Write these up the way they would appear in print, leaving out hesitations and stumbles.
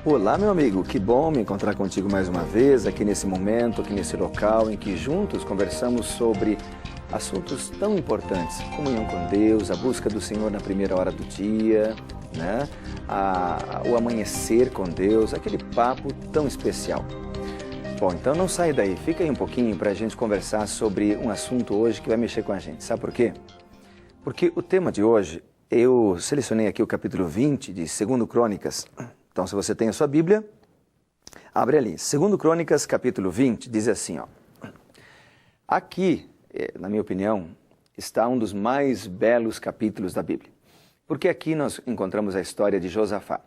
Olá, meu amigo, que bom me encontrar contigo mais uma vez, aqui nesse momento, aqui nesse local em que juntos conversamos sobre assuntos tão importantes, comunhão com Deus, a busca do Senhor na primeira hora do dia, né? O amanhecer com Deus, aquele papo tão especial. Bom, então não sai daí, fica aí um pouquinho para a gente conversar sobre um assunto hoje que vai mexer com a gente, sabe por quê? Porque o tema de hoje, eu selecionei aqui o capítulo 20 de 2 Crônicas. Então, se você tem a sua Bíblia, abre ali. 2 Crônicas, capítulo 20, diz assim, ó. Aqui, na minha opinião, está um dos mais belos capítulos da Bíblia. Porque aqui nós encontramos a história de Josafá.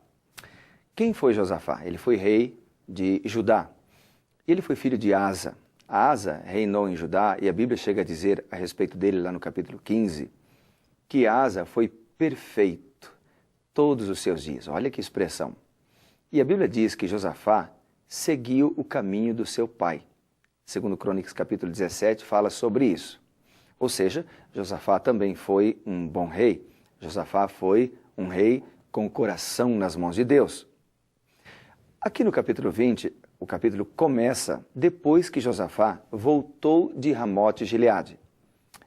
Quem foi Josafá? Ele foi rei de Judá. Ele foi filho de Asa. Asa reinou em Judá e a Bíblia chega a dizer a respeito dele lá no capítulo 15, que Asa foi perfeito todos os seus dias. Olha que expressão. E a Bíblia diz que Josafá seguiu o caminho do seu pai. 2 Crônicas, capítulo 17, fala sobre isso. Ou seja, Josafá também foi um bom rei. Josafá foi um rei com o coração nas mãos de Deus. Aqui no capítulo 20, o capítulo começa depois que Josafá voltou de Ramote Gileade.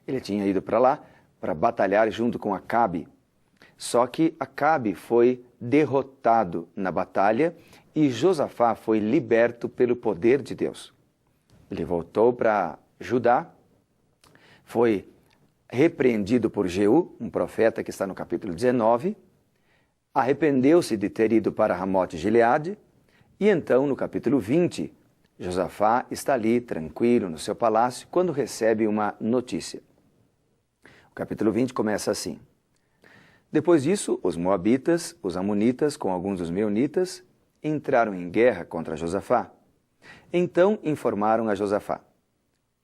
Ele tinha ido para lá para batalhar junto com Acabe. Só que Acabe foi derrotado na batalha e Josafá foi liberto pelo poder de Deus. Ele voltou para Judá, foi repreendido por Jeú, um profeta que está no capítulo 19, arrependeu-se de ter ido para Ramote Gileade e então no capítulo 20, Josafá está ali tranquilo no seu palácio quando recebe uma notícia. O capítulo 20 começa assim. Depois disso, os moabitas, os amonitas, com alguns dos meunitas, entraram em guerra contra Josafá. Então informaram a Josafá: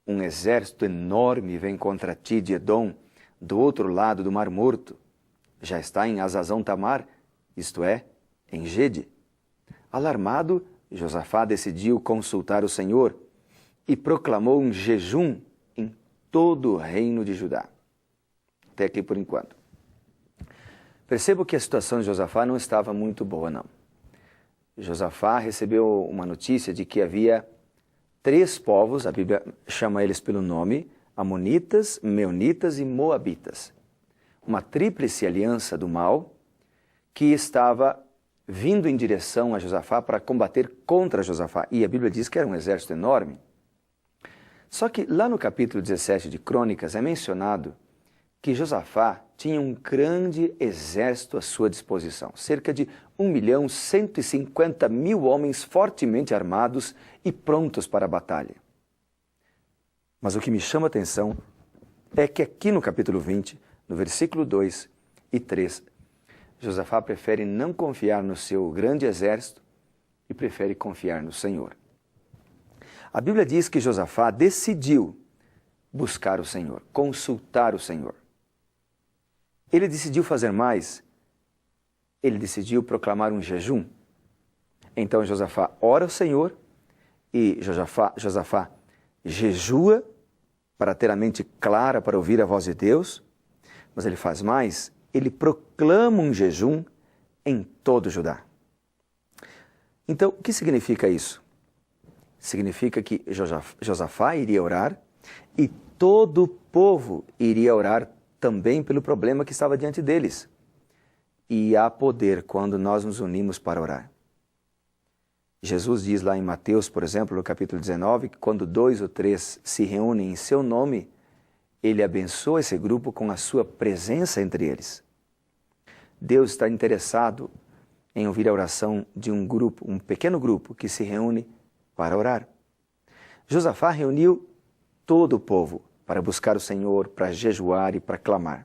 um exército enorme vem contra ti de Edom, do outro lado do Mar Morto. Já está em Azazão Tamar, isto é, em Gede. Alarmado, Josafá decidiu consultar o Senhor e proclamou um jejum em todo o reino de Judá. Até aqui por enquanto. Percebo que a situação de Josafá não estava muito boa, não. Josafá recebeu uma notícia de que havia 3 povos, a Bíblia chama eles pelo nome, amonitas, meunitas e moabitas. Uma tríplice aliança do mal que estava vindo em direção a Josafá para combater contra Josafá. E a Bíblia diz que era um exército enorme. Só que lá no capítulo 17 de Crônicas é mencionado que Josafá tinha um grande exército à sua disposição, cerca de 1.150.000 homens fortemente armados e prontos para a batalha. Mas o que me chama a atenção é que aqui no capítulo 20, no versículo 2 e 3, Josafá prefere não confiar no seu grande exército e prefere confiar no Senhor. A Bíblia diz que Josafá decidiu buscar o Senhor, consultar o Senhor. Ele decidiu fazer mais, ele decidiu proclamar um jejum. Então Josafá ora ao Senhor e Josafá jejua para ter a mente clara para ouvir a voz de Deus, mas ele faz mais, ele proclama um jejum em todo Judá. Então, o que significa isso? Significa que Josafá iria orar e todo o povo iria orar também pelo problema que estava diante deles. E há poder quando nós nos unimos para orar. Jesus diz lá em Mateus, por exemplo, no capítulo 19, que quando 2 ou 3 se reúnem em seu nome, ele abençoa esse grupo com a sua presença entre eles. Deus está interessado em ouvir a oração de um grupo, um pequeno grupo que se reúne para orar. Josafá reuniu todo o povo para buscar o Senhor, para jejuar e para clamar.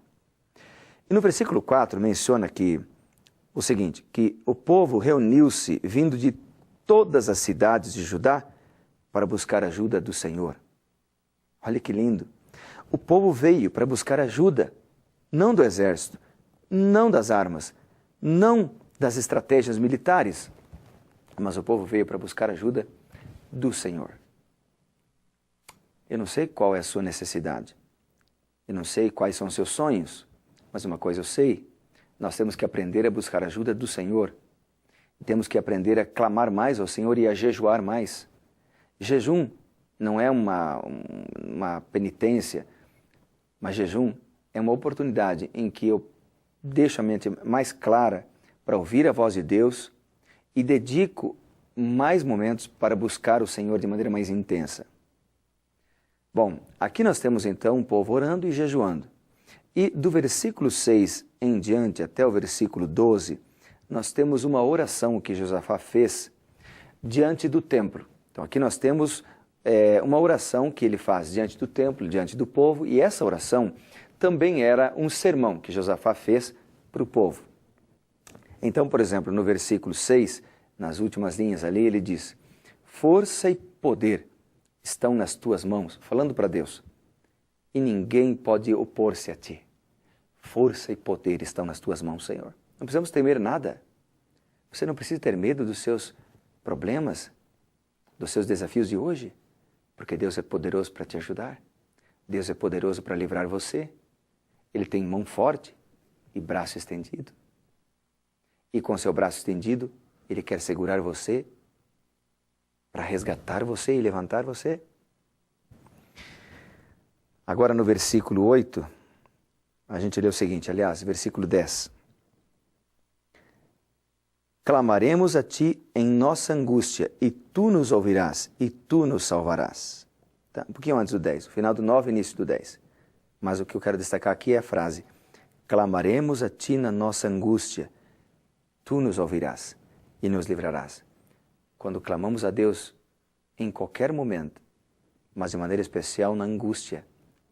E no versículo 4 menciona que o seguinte, que o povo reuniu-se vindo de todas as cidades de Judá para buscar ajuda do Senhor. Olha que lindo. O povo veio para buscar ajuda, não do exército, não das armas, não das estratégias militares, mas o povo veio para buscar ajuda do Senhor. Eu não sei qual é a sua necessidade, eu não sei quais são os seus sonhos, mas uma coisa eu sei, nós temos que aprender a buscar ajuda do Senhor. Temos que aprender a clamar mais ao Senhor e a jejuar mais. Jejum não é uma penitência, mas jejum é uma oportunidade em que eu deixo a mente mais clara para ouvir a voz de Deus e dedico mais momentos para buscar o Senhor de maneira mais intensa. Bom, aqui nós temos então um povo orando e jejuando. E do versículo 6 em diante até o versículo 12, nós temos uma oração que Josafá fez diante do templo. Então aqui nós temos uma oração que ele faz diante do templo, diante do povo, e essa oração também era um sermão que Josafá fez para o povo. Então, por exemplo, no versículo 6, nas últimas linhas ali, ele diz: força e poder estão nas tuas mãos, falando para Deus, e ninguém pode opor-se a ti. Força e poder estão nas tuas mãos, Senhor. Não precisamos temer nada. Você não precisa ter medo dos seus problemas, dos seus desafios de hoje, porque Deus é poderoso para te ajudar. Deus é poderoso para livrar você. Ele tem mão forte e braço estendido. E com seu braço estendido, Ele quer segurar você para resgatar você e levantar você. Agora no versículo 8, a gente lê o seguinte, aliás, versículo 10. Clamaremos a ti em nossa angústia, e tu nos ouvirás, e tu nos salvarás. Tá? Um pouquinho antes do 10, o final do 9 e início do 10. Mas o que eu quero destacar aqui é a frase: clamaremos a ti na nossa angústia, tu nos ouvirás e nos livrarás. Quando clamamos a Deus em qualquer momento, mas de maneira especial na angústia,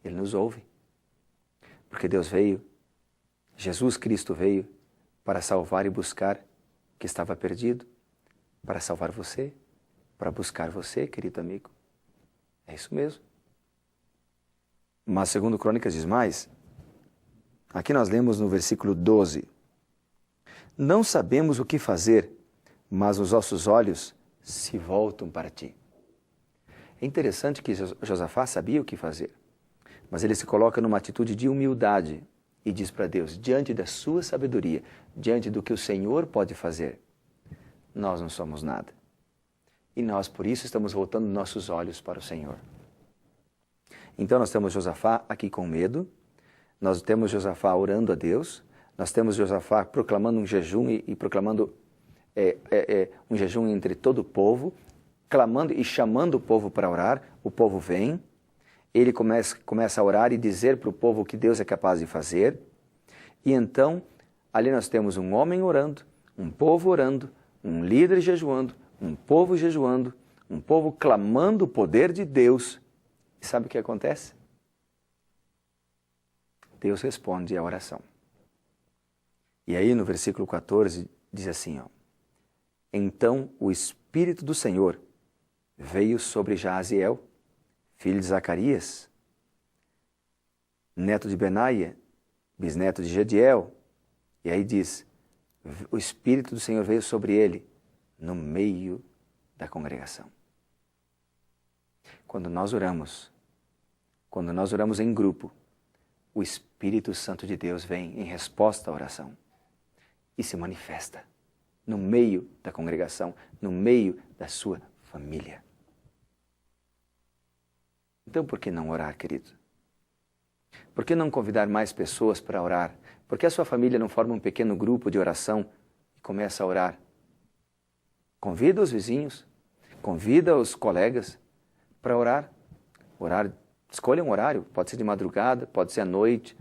Ele nos ouve. Porque Deus veio, Jesus Cristo veio para salvar e buscar o que estava perdido, para salvar você, para buscar você, querido amigo. É isso mesmo. Mas segundo Crônicas diz mais, aqui nós lemos no versículo 12, não sabemos o que fazer, mas os nossos olhos se voltam para ti. É interessante que Josafá sabia o que fazer, mas ele se coloca numa atitude de humildade e diz para Deus, diante da sua sabedoria, diante do que o Senhor pode fazer, nós não somos nada. E nós, por isso, estamos voltando nossos olhos para o Senhor. Então nós temos Josafá aqui com medo, nós temos Josafá orando a Deus, nós temos Josafá proclamando um jejum e proclamando um jejum entre todo o povo, clamando e chamando o povo para orar, o povo vem, ele começa a orar e dizer para o povo o que Deus é capaz de fazer, e então ali nós temos um homem orando, um povo orando, um líder jejuando, um povo jejuando, um povo clamando o poder de Deus. E sabe o que acontece? Deus responde à oração. E aí no versículo 14 diz assim, ó, então o Espírito do Senhor veio sobre Jaaziel, filho de Zacarias, neto de Benaia, bisneto de Gediel. E aí diz, o Espírito do Senhor veio sobre ele no meio da congregação. Quando nós oramos em grupo, o Espírito Santo de Deus vem em resposta à oração e se manifesta no meio da congregação, no meio da sua família. Então, por que não orar, querido? Por que não convidar mais pessoas para orar? Por que a sua família não forma um pequeno grupo de oração e começa a orar? Convida os vizinhos, convida os colegas para orar. Escolha um horário, pode ser de madrugada, pode ser à noite,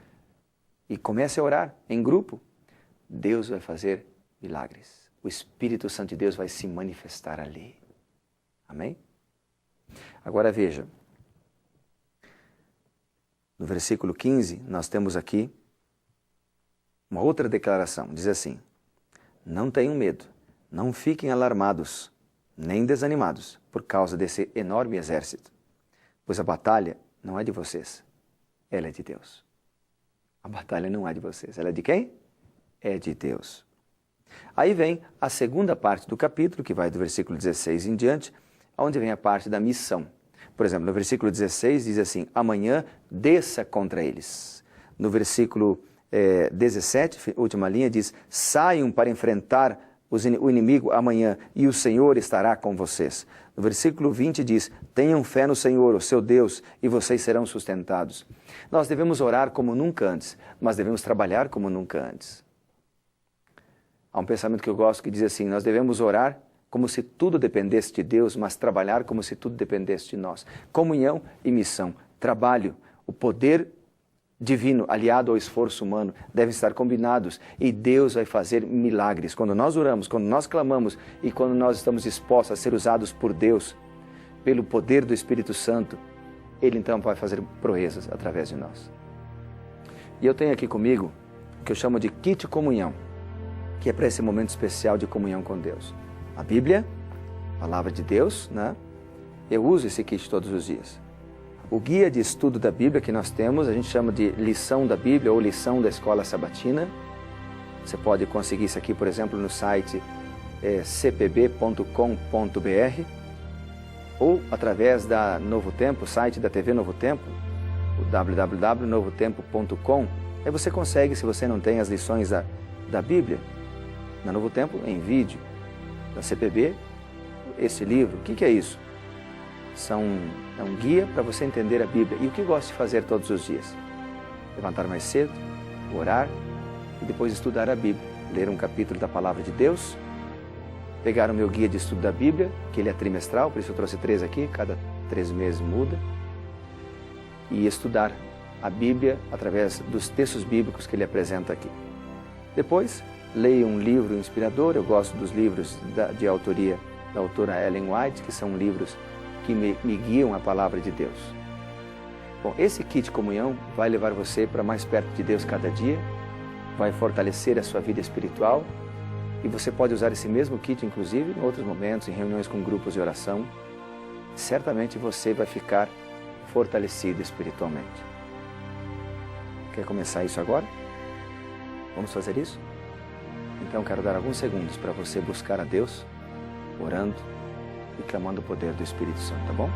e comece a orar em grupo. Deus vai fazer milagres. O Espírito Santo de Deus vai se manifestar ali. Amém? Agora veja, no versículo 15, nós temos aqui uma outra declaração. Diz assim, não tenham medo, não fiquem alarmados, nem desanimados por causa desse enorme exército, pois a batalha não é de vocês, ela é de Deus. A batalha não é de vocês, ela é de quem? É de Deus. Aí vem a segunda parte do capítulo, que vai do versículo 16 em diante, onde vem a parte da missão. Por exemplo, no versículo 16 diz assim, amanhã desça contra eles. No versículo 17, última linha, diz, saiam para enfrentar o inimigo amanhã e o Senhor estará com vocês. No versículo 20 diz, tenham fé no Senhor, o seu Deus, e vocês serão sustentados. Nós devemos orar como nunca antes, mas devemos trabalhar como nunca antes. Há um pensamento que eu gosto que diz assim, nós devemos orar como se tudo dependesse de Deus, mas trabalhar como se tudo dependesse de nós. Comunhão e missão, trabalho, o poder divino aliado ao esforço humano devem estar combinados e Deus vai fazer milagres. Quando nós oramos, quando nós clamamos e quando nós estamos dispostos a ser usados por Deus, pelo poder do Espírito Santo, Ele então vai fazer proezas através de nós. E eu tenho aqui comigo o que eu chamo de kit comunhão, que é para esse momento especial de comunhão com Deus. A Bíblia, a Palavra de Deus, né? Eu uso esse kit todos os dias. O guia de estudo da Bíblia que nós temos, a gente chama de lição da Bíblia ou lição da escola sabatina. Você pode conseguir isso aqui, por exemplo, no site cpb.com.br ou através da Novo Tempo, o site da TV Novo Tempo, o www.novotempo.com. Aí você consegue, se você não tem as lições da Bíblia, na Novo Tempo, em vídeo, da CPB, esse livro. O que é isso? É um guia para você entender a Bíblia. E o que eu gosto de fazer todos os dias? Levantar mais cedo, orar e depois estudar a Bíblia. Ler um capítulo da Palavra de Deus, pegar o meu guia de estudo da Bíblia, que ele é trimestral, por isso eu trouxe 3 aqui, cada 3 meses muda, e estudar a Bíblia através dos textos bíblicos que ele apresenta aqui. Depois, leia um livro inspirador. Eu gosto dos livros de autoria da autora Ellen White, que são livros que me guiam a palavra de Deus. Bom, esse kit comunhão vai levar você para mais perto de Deus cada dia, vai fortalecer a sua vida espiritual e você pode usar esse mesmo kit, inclusive, em outros momentos, em reuniões com grupos de oração. Certamente você vai ficar fortalecido espiritualmente. Quer começar isso agora? Vamos fazer isso? Então quero dar alguns segundos para você buscar a Deus, orando e clamando o poder do Espírito Santo, tá bom?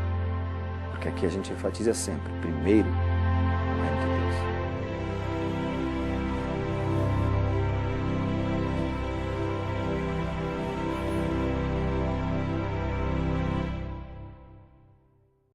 Porque aqui a gente enfatiza sempre, primeiro,